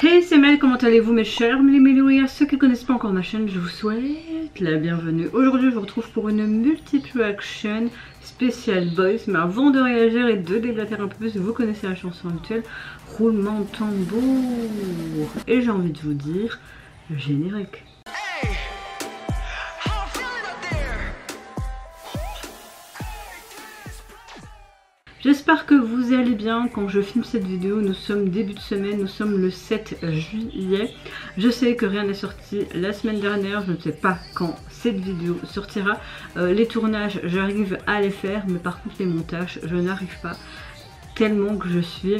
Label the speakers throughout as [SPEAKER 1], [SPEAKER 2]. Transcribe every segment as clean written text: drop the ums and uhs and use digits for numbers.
[SPEAKER 1] Hey, c'est Mel, comment allez-vous mes chers Méléméléouis? À ceux qui ne connaissent pas encore ma chaîne, je vous souhaite la bienvenue. Aujourd'hui, je vous retrouve pour une multiple action spéciale voice. Mais avant de réagir et de débattre un peu plus, vous connaissez la chanson habituelle, roulement de tambour. Et j'ai envie de vous dire, le générique. J'espère que vous allez bien. Quand je filme cette vidéo, nous sommes début de semaine, nous sommes le 7 juillet. Je sais que rien n'est sorti la semaine dernière, je ne sais pas quand cette vidéo sortira. Les tournages, j'arrive à les faire, mais par contre les montages, je n'arrive pas tellement que je suis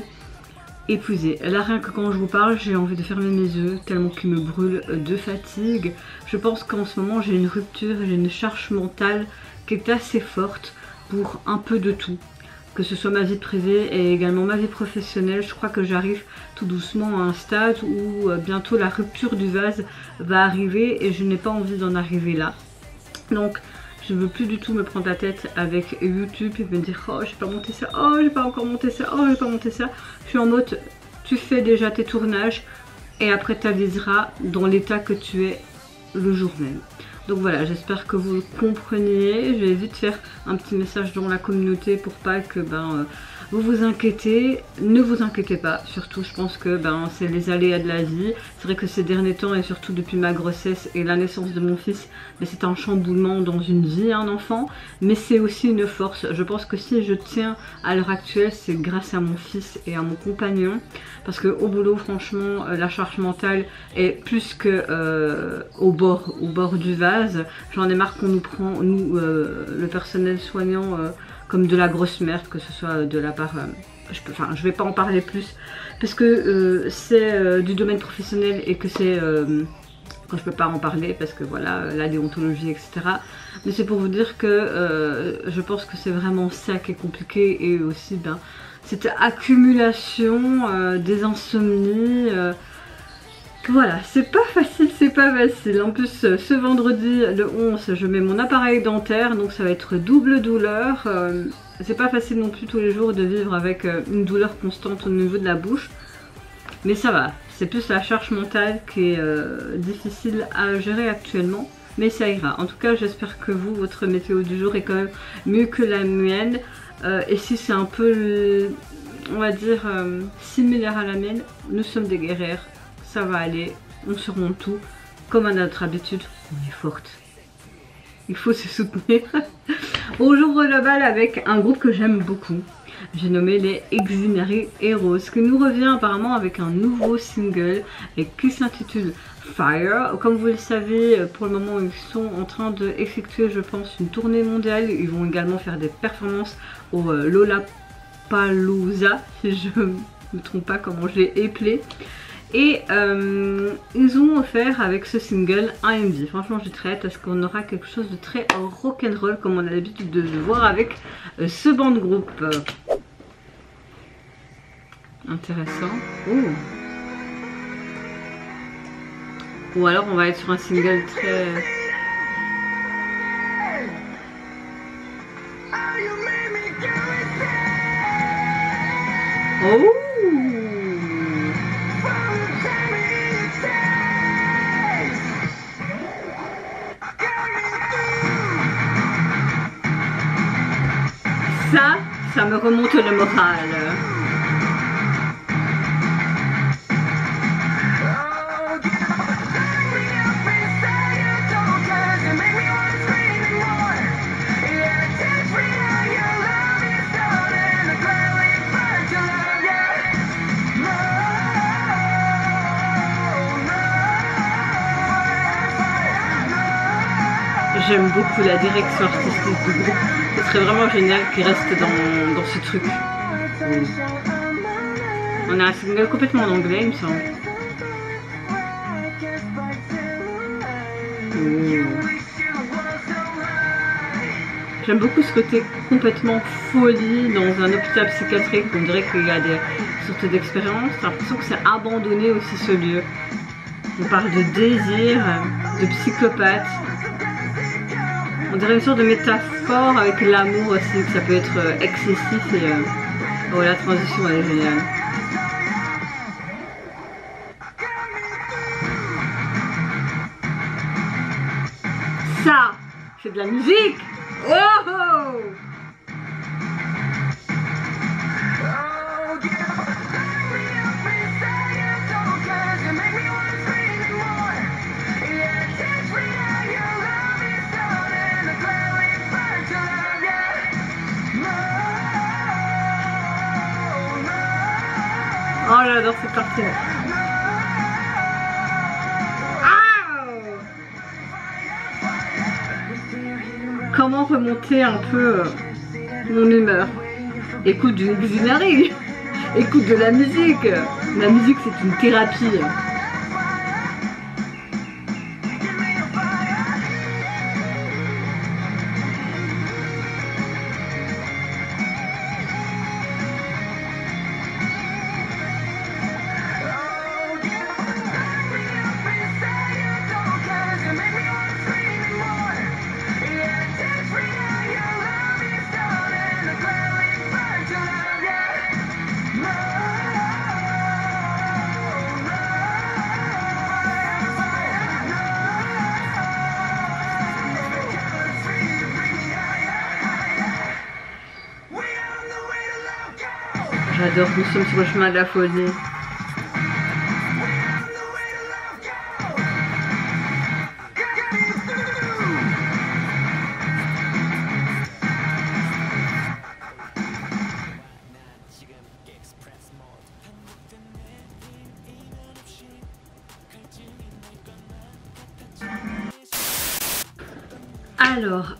[SPEAKER 1] épuisée. Là, rien que quand je vous parle, j'ai envie de fermer mes yeux tellement qu'ils me brûlent de fatigue. Je pense qu'en ce moment, j'ai une rupture, j'ai une charge mentale qui est assez forte pour un peu de tout. Que ce soit ma vie privée et également ma vie professionnelle. Je crois que j'arrive tout doucement à un stade où bientôt la rupture du vase va arriver et je n'ai pas envie d'en arriver là. Donc je ne veux plus du tout me prendre la tête avec YouTube et me dire oh j'ai pas monté ça, oh j'ai pas encore monté ça, oh j'ai pas monté ça. Je suis en mode tu fais déjà tes tournages et après tu aviseras dans l'état que tu es le jour même. Donc voilà, j'espère que vous le compreniez. Je vais vite faire un petit message dans la communauté pour pas que vous vous inquiétez. Ne vous inquiétez pas, surtout je pense que c'est les aléas de la vie. C'est vrai que ces derniers temps et surtout depuis ma grossesse et la naissance de mon fils, c'est un chamboulement dans une vie, un enfant. Mais c'est aussi une force. Je pense que si je tiens à l'heure actuelle, c'est grâce à mon fils et à mon compagnon. Parce que au boulot, franchement, la charge mentale est plus que au bord du vase. J'en ai marre qu'on nous prend, nous, le personnel soignant, comme de la grosse merde, que ce soit de la part... je vais pas en parler plus, parce que c'est du domaine professionnel et que c'est... quand je peux pas en parler, parce que voilà, la déontologie, etc. Mais c'est pour vous dire que je pense que c'est vraiment ça qui est compliqué, et aussi cette accumulation des insomnies... Voilà, c'est pas facile, c'est pas facile. En plus, ce vendredi, le 11, je mets mon appareil dentaire, donc ça va être double douleur. C'est pas facile non plus tous les jours de vivre avec une douleur constante au niveau de la bouche. Mais ça va, c'est plus la charge mentale qui est difficile à gérer actuellement. Mais ça ira. En tout cas, j'espère que vous, votre météo du jour est quand même mieux que la mienne. Et si c'est un peu, on va dire, similaire à la mienne, nous sommes des guerrières. Ça va aller, on surmonte tout. Comme à notre habitude, on est forte. Il faut se soutenir. Bonjour le bal avec un groupe que j'aime beaucoup. J'ai nommé les Exinary Heroes, qui nous revient apparemment avec un nouveau single et qui s'intitule Fire. Comme vous le savez, pour le moment ils sont en train d'effectuer, je pense, une tournée mondiale. Ils vont également faire des performances au Lollapalooza, si je ne me trompe pas comment je l'ai appelé. Et ils ont offert avec ce single un MV. Franchement j'ai très hâte parce qu'on aura quelque chose de très rock'n'roll comme on a l'habitude de le voir avec ce band de groupe. Intéressant. Ou alors on va être sur un single très... Oh! Ça me remonte le moral. J'aime beaucoup la direction artistique du groupe. Ce serait vraiment génial qu'ils restent dans ce truc. On a un single complètement en anglais, il me semble. J'aime beaucoup ce côté complètement folie dans un hôpital psychiatrique. On dirait qu'il y a des sortes d'expériences. J'ai l'impression que c'est abandonné aussi ce lieu. On parle de désir, de psychopathe. On dirait une sorte de métaphore avec l'amour aussi, que ça peut être excessif et oh, la transition elle est géniale. de la musique. Oh! Oh, j'adore cette partie. Comment remonter un peu mon humeur? Écoute du Xinari, écoute de la musique. La musique, c'est une thérapie. J'adore, nous sommes sur le chemin de la folie. Alors,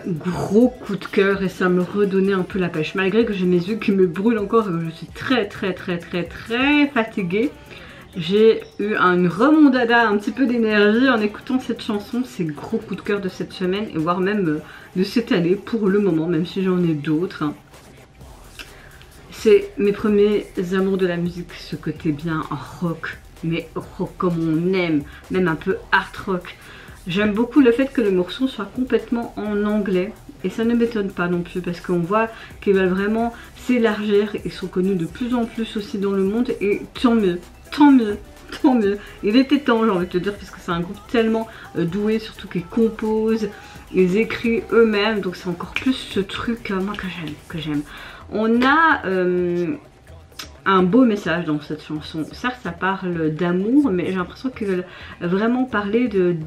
[SPEAKER 1] gros coup de cœur et ça me redonnait un peu la pêche. Malgré que j'ai mes yeux qui me brûlent encore et que je suis très fatiguée. J'ai eu une remontada, un petit peu d'énergie en écoutant cette chanson. C'est gros coup de cœur de cette semaine et voire même de cette année pour le moment, même si j'en ai d'autres. C'est mes premiers amours de la musique, ce côté bien rock, mais rock comme on aime, même un peu art rock. J'aime beaucoup le fait que les morceaux soient complètement en anglais et ça ne m'étonne pas non plus parce qu'on voit qu'ils veulent vraiment s'élargir. Ils sont connus de plus en plus aussi dans le monde et tant mieux, tant mieux, tant mieux. Il était temps, j'ai envie de te dire, parce que c'est un groupe tellement doué, surtout qu'ils composent, ils écrivent eux-mêmes, donc c'est encore plus ce truc moi que j'aime. On a un beau message dans cette chanson. Certes, ça parle d'amour, mais j'ai l'impression qu'ils veulent vraiment parler de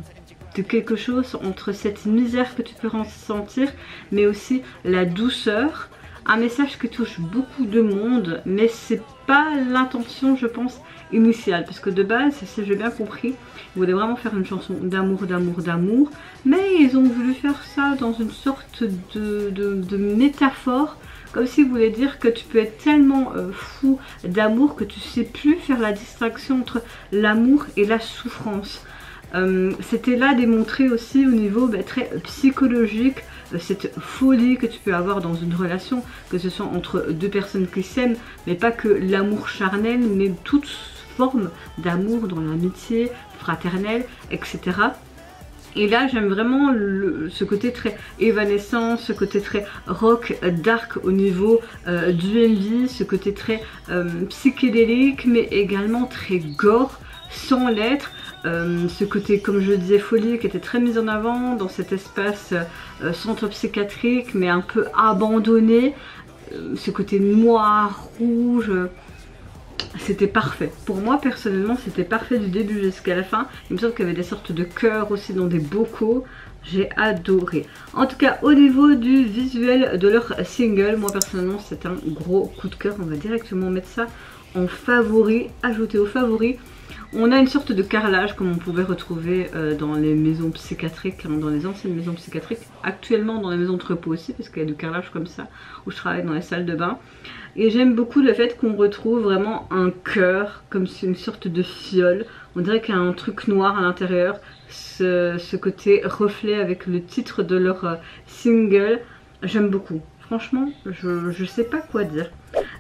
[SPEAKER 1] quelque chose entre cette misère que tu peux ressentir, mais aussi la douceur. Un message qui touche beaucoup de monde, mais c'est pas l'intention, je pense, initiale. Parce que de base, si j'ai bien compris, ils voulaient vraiment faire une chanson d'amour, d'amour, mais ils ont voulu faire ça dans une sorte de métaphore. Comme s'ils voulaient dire que tu peux être tellement fou d'amour que tu sais plus faire la distinction entre l'amour et la souffrance. C'était là démontré aussi au niveau très psychologique, cette folie que tu peux avoir dans une relation, que ce soit entre deux personnes qui s'aiment, mais pas que l'amour charnel, mais toute forme d'amour dans l'amitié fraternelle, etc. Et là j'aime vraiment ce côté très évanescent, ce côté très rock, dark au niveau du MV, ce côté très psychédélique mais également très gore sans l'être. Ce côté, comme je disais, folie qui était très mise en avant dans cet espace centre psychiatrique mais un peu abandonné. Ce côté noir, rouge, c'était parfait. Pour moi personnellement c'était parfait du début jusqu'à la fin. Il me semble qu'il y avait des sortes de cœurs aussi dans des bocaux. J'ai adoré. En tout cas au niveau du visuel de leur single, moi personnellement c'est un gros coup de cœur. On va directement mettre ça en favori, ajouter aux favoris. On a une sorte de carrelage comme on pouvait retrouver dans les maisons psychiatriques, hein, dans les anciennes maisons psychiatriques, actuellement dans les maisons de repos aussi, parce qu'il y a du carrelage comme ça, où je travaille dans les salles de bain. Et j'aime beaucoup le fait qu'on retrouve vraiment un cœur, comme une sorte de fiole. On dirait qu'il y a un truc noir à l'intérieur, ce côté reflet avec le titre de leur single. J'aime beaucoup. Franchement, je sais pas quoi dire.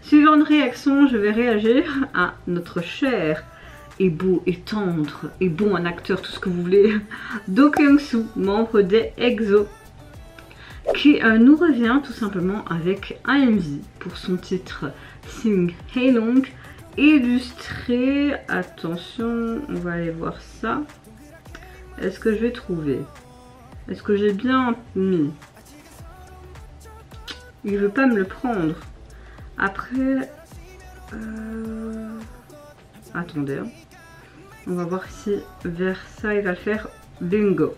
[SPEAKER 1] Suivant une réaction, je vais réagir à notre cher et beau et tendre et bon un acteur, tout ce que vous voulez, Do Kyung-soo, membre des EXO, qui nous revient tout simplement avec un MV pour son titre Sing Hey Long, illustré, attention, on va aller voir ça, est-ce que je vais trouver? Est-ce que j'ai bien mis? Il veut pas me le prendre. Après... Attendez. Hein. On va voir si Versailles va le faire. Bingo.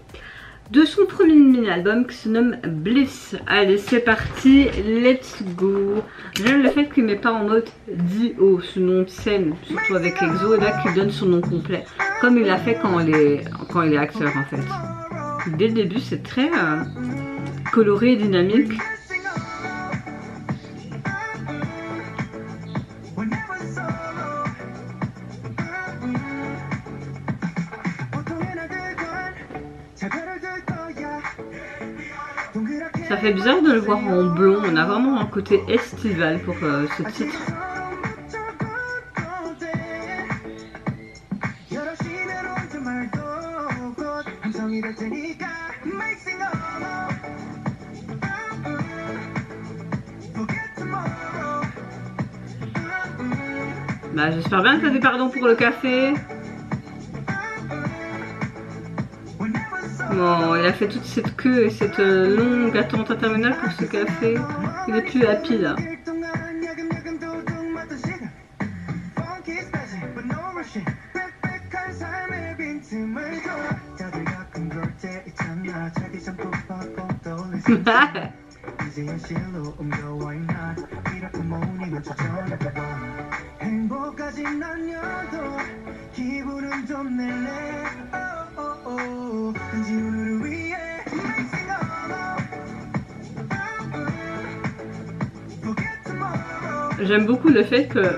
[SPEAKER 1] De son premier mini-album qui se nomme Bliss. Allez, c'est parti, let's go. J'aime le fait qu'il ne met pas en mode Dio, ce nom de scène, surtout avec EXO, et là qu'il donne son nom complet, comme il a fait quand il est acteur en fait. Dès le début, c'est très coloré et dynamique. Ça fait bizarre de le voir en blond, on a vraiment un côté estival pour ce titre. Bah, j'espère bien que t'as des pardons pour le café. Bon, il a fait toute cette queue et cette longue attente interminable pour ce café. Il est plus happy là. J'aime beaucoup le fait que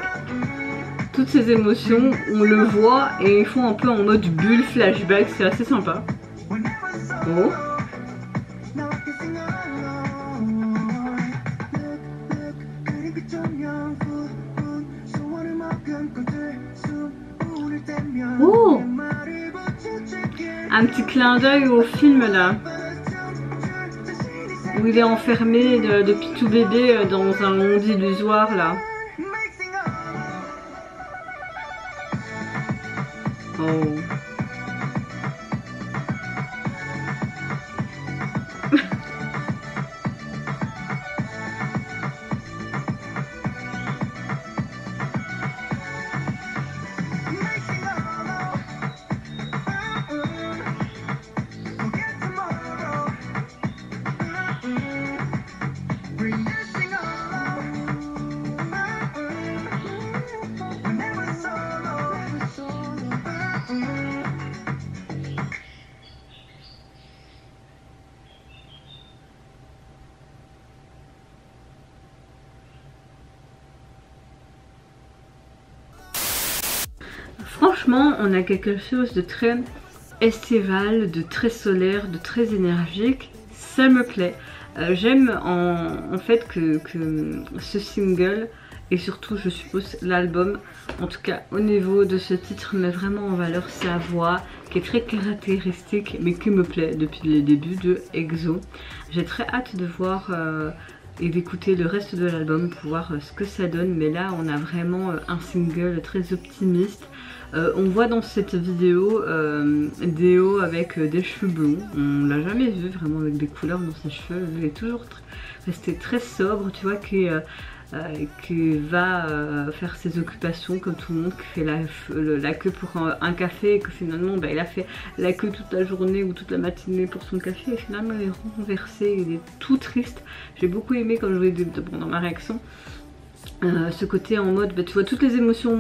[SPEAKER 1] toutes ces émotions, on le voit et ils font un peu en mode bulle flashback, c'est assez sympa. Oh. Oh, un petit clin d'œil au film là, où il est enfermé depuis tout bébé dans un monde illusoire là. Oh. Franchement, on a quelque chose de très estival, de très solaire, de très énergique. Ça me plaît. J'aime en fait que ce single et surtout je suppose l'album, en tout cas au niveau de ce titre, met vraiment en valeur sa voix qui est très caractéristique mais qui me plaît depuis les débuts de EXO. J'ai très hâte de voir et d'écouter le reste de l'album pour voir ce que ça donne, mais là on a vraiment un single très optimiste. On voit dans cette vidéo Déo avec des cheveux blonds. On l'a jamais vu vraiment avec des couleurs dans ses cheveux. Il est toujours resté très sobre, tu vois, qui va faire ses occupations comme tout le monde, qui fait la queue pour un café, et que finalement il a fait la queue toute la journée ou toute la matinée pour son café et finalement il est renversé, il est tout triste. J'ai beaucoup aimé, comme je vous l'ai dit dans ma réaction, ce côté en mode, bah, tu vois toutes les émotions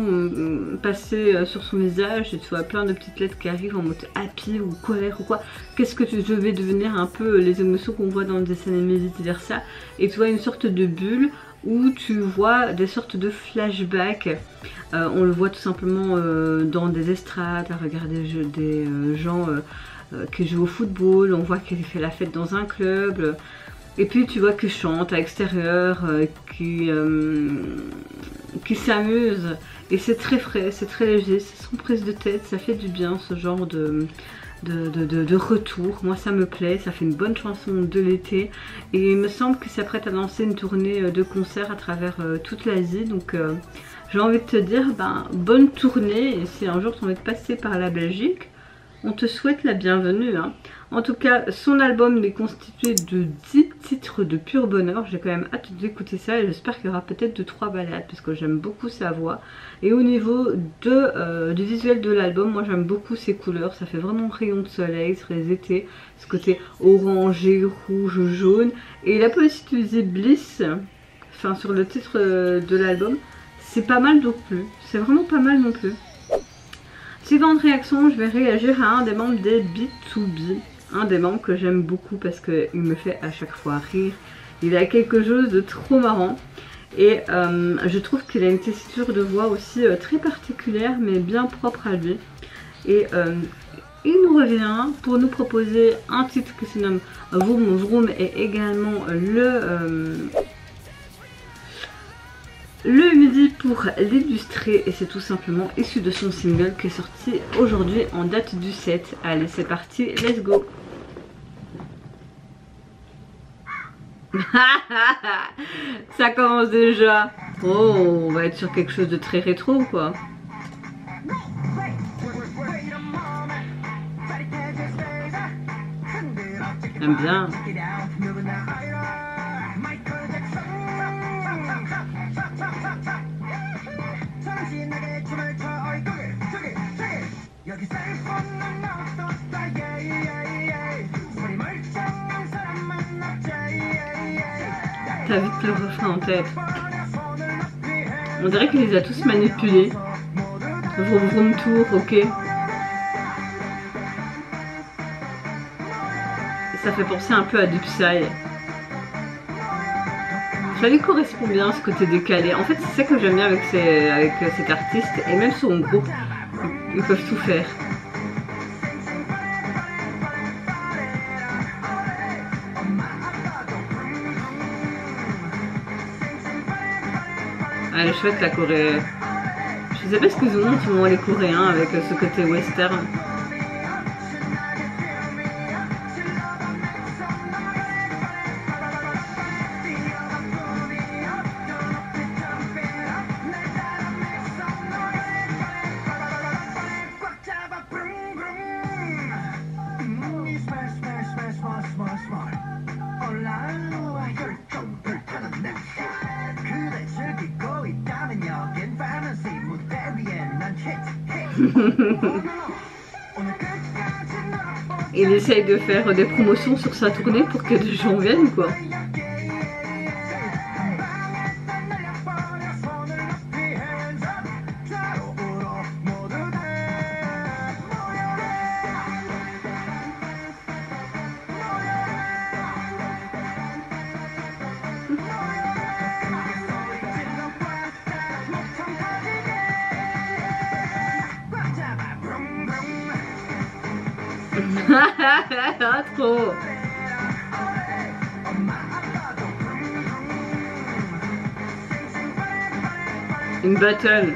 [SPEAKER 1] passer sur son visage et tu vois plein de petites lettres qui arrivent en mode happy ou colère ou quoi. Qu'est-ce que je vais devenir, un peu les émotions qu'on voit dans le dessin animé vice versa. Et tu vois une sorte de bulle où tu vois des sortes de flashbacks. On le voit tout simplement dans des estrades, à regarder des gens qui jouent au football. On voit qu'il fait la fête dans un club. Et puis tu vois qu'il chante à l'extérieur, qui s'amuse. Et c'est très frais, c'est très léger, c'est sans prise de tête, ça fait du bien ce genre de retour. Moi ça me plaît, ça fait une bonne chanson de l'été. Et il me semble qu'il s'apprête à lancer une tournée de concerts à travers toute l'Asie. Donc j'ai envie de te dire, ben, bonne tournée. Et si un jour tu as envie de passer par la Belgique, on te souhaite la bienvenue. Hein. En tout cas, son album est constitué de 10 titres de pur bonheur. J'ai quand même hâte d'écouter ça et j'espère qu'il y aura peut-être 2-3 ballades parce que j'aime beaucoup sa voix. Et au niveau du visuel de l'album, moi j'aime beaucoup ses couleurs. Ça fait vraiment rayon de soleil sur les étés. Ce côté orangé, rouge, jaune. Et il a pas aussi utilisé Bliss, enfin sur le titre de l'album. C'est pas mal non plus. C'est vraiment pas mal non plus. Suivante réaction, je vais réagir à un des membres des B2B. Un des membres que j'aime beaucoup parce qu'il me fait à chaque fois rire. Il a quelque chose de trop marrant. Et je trouve qu'il a une tessiture de voix aussi très particulière mais bien propre à lui. Et il nous revient pour nous proposer un titre qui se nomme Vroom Vroom et également le midi pour l'illustrer, et c'est tout simplement issu de son single qui est sorti aujourd'hui en date du 7. Allez, c'est parti, let's go. Ça commence déjà. Oh, on va être sur quelque chose de très rétro quoi. J'aime bien. T'as vite le refrain en tête. On dirait qu'il les a tous manipulés. Vroom vroom tour, ok. Ça fait penser un peu à du Psy. Ça lui correspond bien ce côté décalé. En fait c'est ça que j'aime bien avec cet artiste et même son groupe. Ils peuvent tout faire. Elle est chouette la Corée. Je sais pas ce qu'ils ont en ce moment les Coréens avec ce côté western. Il essaye de faire des promotions sur sa tournée pour que des gens viennent quoi. Trop. Une battle.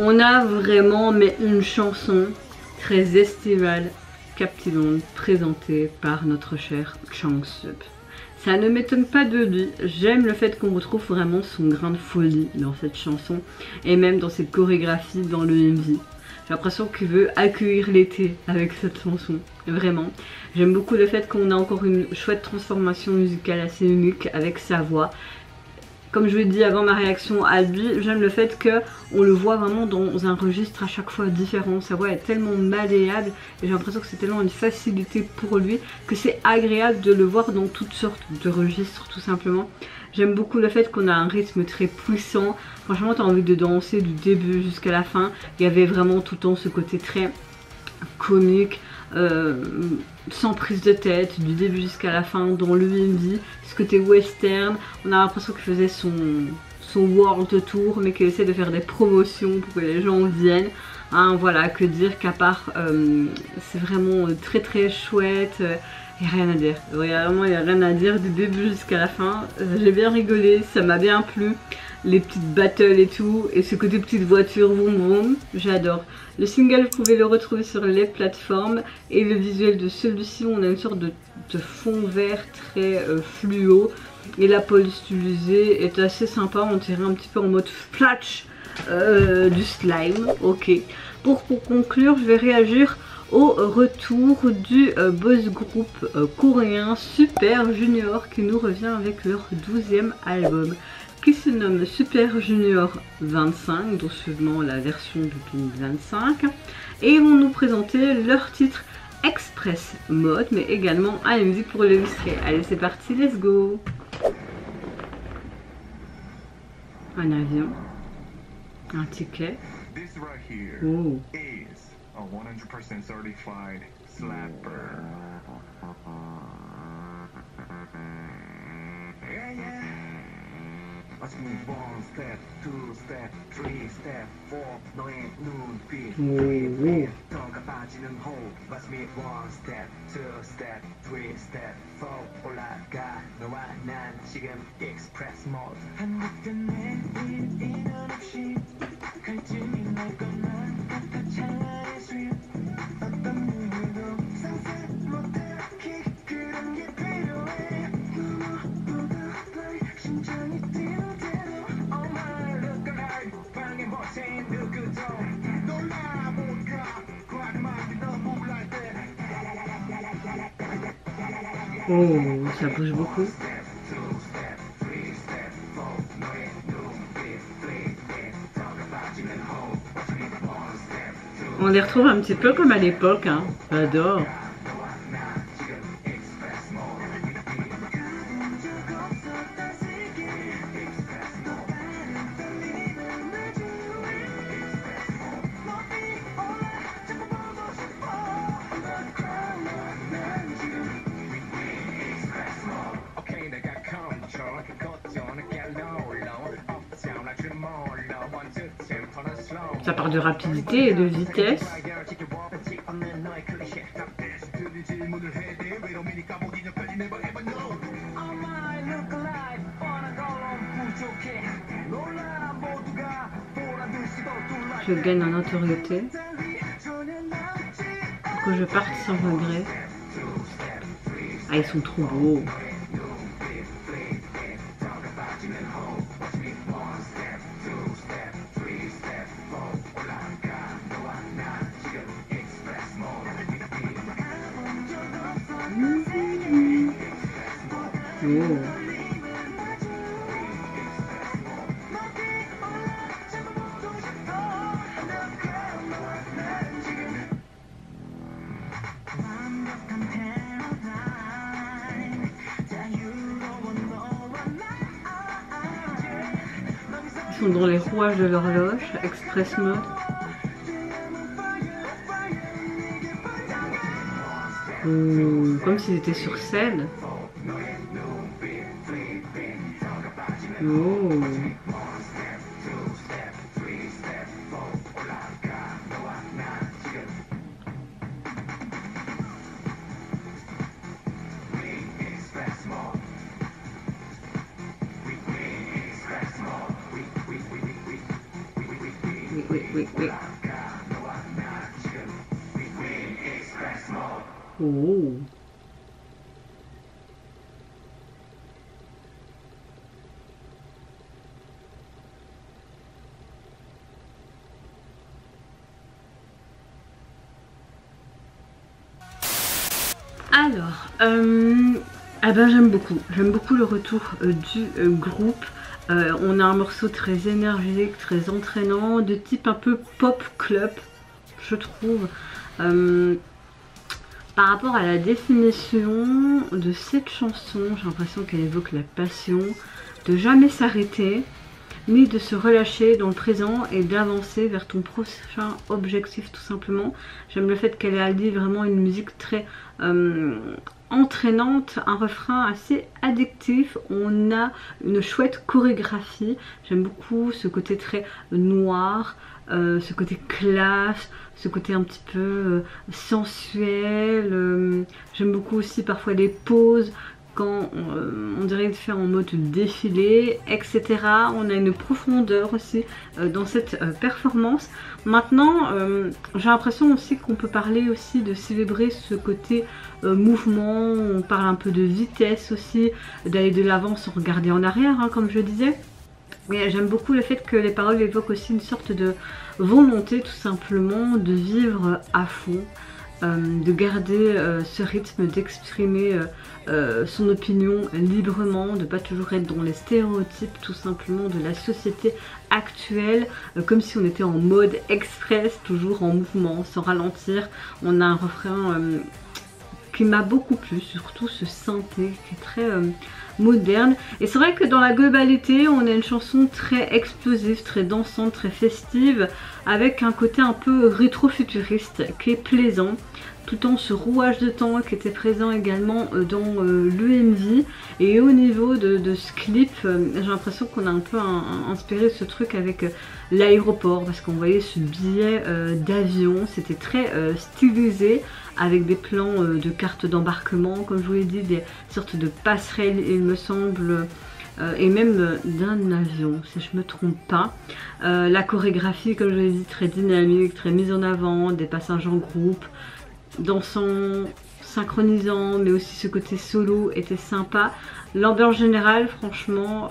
[SPEAKER 1] On a vraiment une chanson très estivale, captivante, présentée par notre cher Changsup. Ça ne m'étonne pas de lui, j'aime le fait qu'on retrouve vraiment son grain de folie dans cette chanson et même dans cette chorégraphie dans le MV. J'ai l'impression qu'il veut accueillir l'été avec cette chanson, vraiment. J'aime beaucoup le fait qu'on a encore une chouette transformation musicale assez unique avec sa voix. comme je l'ai dit avant ma réaction à lui, j'aime le fait qu'on le voit vraiment dans un registre à chaque fois différent. Sa voix est tellement malléable et j'ai l'impression que c'est tellement une facilité pour lui que c'est agréable de le voir dans toutes sortes de registres tout simplement. J'aime beaucoup le fait qu'on a un rythme très puissant. Franchement, t'as envie de danser du début jusqu'à la fin. Il y avait vraiment tout le temps ce côté très comique, sans prise de tête, du début jusqu'à la fin, dans le MV, ce côté western. On a l'impression qu'il faisait son world tour, mais qu'il essaie de faire des promotions pour que les gens viennent. Hein, voilà, que dire qu'à part, c'est vraiment très très chouette. Il n'y a rien à dire, vraiment il n'y a rien à dire du début jusqu'à la fin. J'ai bien rigolé, ça m'a bien plu. Les petites battles et tout, et ce côté petite voiture, vroom vroom, j'adore. Le single, vous pouvez le retrouver sur les plateformes, et le visuel de celui-ci, on a une sorte de fond vert très fluo, et la police utilisée est assez sympa, on dirait un petit peu en mode flash du slime, ok. Pour conclure, je vais réagir au retour du boys group coréen Super Junior qui nous revient avec leur 12e album qui se nomme Super Junior 25, donc suivant la version de 2025, et ils vont nous présenter leur titre Express Mode, mais également un musique pour l'illustrer. Allez, c'est parti, let's go. Un avion, un ticket. Oh.
[SPEAKER 2] A 100% certified slapper. Yeah, yeah. Watch me 1 step, 2 step, 3 step, 4 너의 눈빛 덩가 빠지는 호흡. Watch me 1 step, 2 step, 3 step, 4 올라가 너와 난 지금 express mode. 한국된 내 인연 없이 갈증이 날 것만 같아 찬란히 sweet. 어떤 누구도 상상 못해 그런 게 필요해. 누구보다 빨리 심장이 뛰는 대로 Oh my look alive 방에 멋진 누구도 놀라 못 가. 과감하게 너 몰랄 때
[SPEAKER 1] Oh, ça bouge beaucoup. On les retrouve un petit peu comme à l'époque, hein. J'adore. Ça part de rapidité et de vitesse. Je gagne en notoriété pour que je parte sans regret. Ah, ils sont trop beaux. Oh. Ils sont dans les rouages de l'horloge, express mode. Comme s'ils étaient sur scène. Oh. Oui. Oh. Alors, ah ben j'aime beaucoup le retour du groupe On a un morceau très énergique, très entraînant, de type un peu pop club, je trouve. Par rapport à la définition de cette chanson, j'ai l'impression qu'elle évoque la passion, de jamais s'arrêter, ni de se relâcher dans le présent et d'avancer vers ton prochain objectif tout simplement. J'aime le fait qu'elle allie vraiment une musique très entraînante, un refrain assez addictif. On a une chouette chorégraphie, j'aime beaucoup ce côté très noir, ce côté classe, ce côté un petit peu sensuel. J'aime beaucoup aussi parfois les pauses quand on dirait de faire en mode défilé, etc. On a une profondeur aussi dans cette performance. Maintenant, j'ai l'impression aussi qu'on peut parler aussi de célébrer ce côté mouvement. On parle un peu de vitesse aussi, d'aller de l'avant sans regarder en arrière, hein, comme je disais. Mais j'aime beaucoup le fait que les paroles évoquent aussi une sorte de volonté tout simplement de vivre à fond, de garder ce rythme, d'exprimer son opinion librement, de pas toujours être dans les stéréotypes tout simplement de la société actuelle, comme si on était en mode express, toujours en mouvement, sans ralentir. On a un refrain qui m'a beaucoup plu, surtout ce synthé qui est très moderne. Et c'est vrai que dans la globalité, on a une chanson très explosive, très dansante, très festive, avec un côté un peu rétro-futuriste qui est plaisant, tout en ce rouage de temps qui était présent également dans l'UMV. Et au niveau de ce clip, j'ai l'impression qu'on a un peu inspiré ce truc avec l'aéroport, parce qu'on voyait ce billet d'avion, c'était très stylisé, avec des plans de cartes d'embarquement, comme je vous l'ai dit, des sortes de passerelles, il me semble, et même d'un avion, si je me trompe pas. La chorégraphie, comme je vous l'ai dit, très dynamique, très mise en avant, des passages en groupe, dansant, synchronisant, mais aussi ce côté solo était sympa. L'ambiance générale, franchement,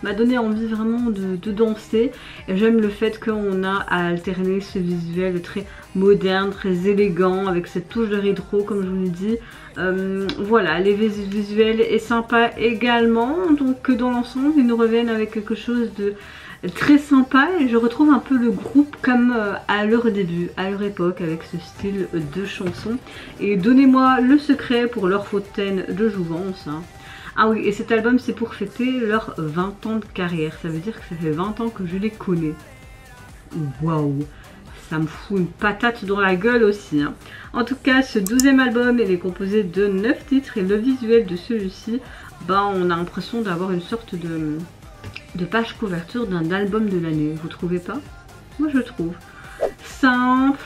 [SPEAKER 1] m'a donné envie vraiment de danser. Et j'aime le fait qu'on a à alterner ce visuel très moderne, très élégant, avec cette touche de rétro comme je vous l'ai dit. Voilà, les visuels est sympa également, donc dans l'ensemble ils nous reviennent avec quelque chose de très sympa, et je retrouve un peu le groupe comme à leur début, à leur époque, avec ce style de chanson. Et donnez-moi le secret pour leur fontaine de jouvence, hein. Ah oui, et cet album c'est pour fêter leurs 20 ans de carrière, ça veut dire que ça fait 20 ans que je les connais. Waouh, ça me fout une patate dans la gueule aussi, hein. En tout cas, ce 12e album, il est composé de 9 titres, et le visuel de celui-ci, bah, on a l'impression d'avoir une sorte de page couverture d'un album de l'année, vous trouvez pas? Moi je trouve. Simple,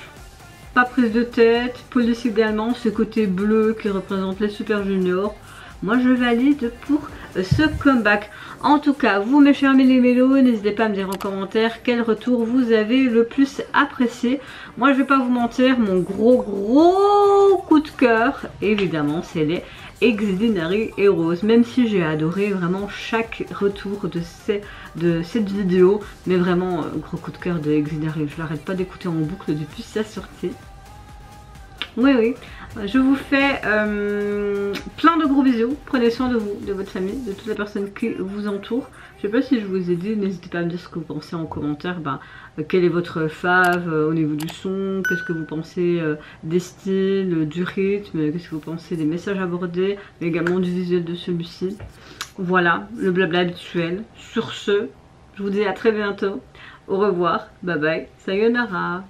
[SPEAKER 1] pas prise de tête, police également, ce côté bleu qui représente les Super Juniors. Moi je valide pour ce comeback. En tout cas, vous mes chers mélos, n'hésitez pas à me dire en commentaire quel retour vous avez le plus apprécié. Moi je vais pas vous mentir, mon gros coup de cœur, évidemment, c'est les Extraordinary Heroes, même si j'ai adoré vraiment chaque retour de cette vidéo, mais vraiment gros coup de cœur de Extraordinary, je l'arrête pas d'écouter en boucle depuis sa sortie. Oui, je vous fais plein de gros bisous, prenez soin de vous, de votre famille, de toutes les personnes qui vous entourent. Je sais pas si je vous ai dit, n'hésitez pas à me dire ce que vous pensez en commentaire, quel est votre fave au niveau du son, qu'est-ce que vous pensez des styles, du rythme, qu'est-ce que vous pensez des messages abordés, mais également du visuel de celui-ci. Voilà, le blabla habituel. Sur ce, je vous dis à très bientôt, au revoir, bye bye, sayonara.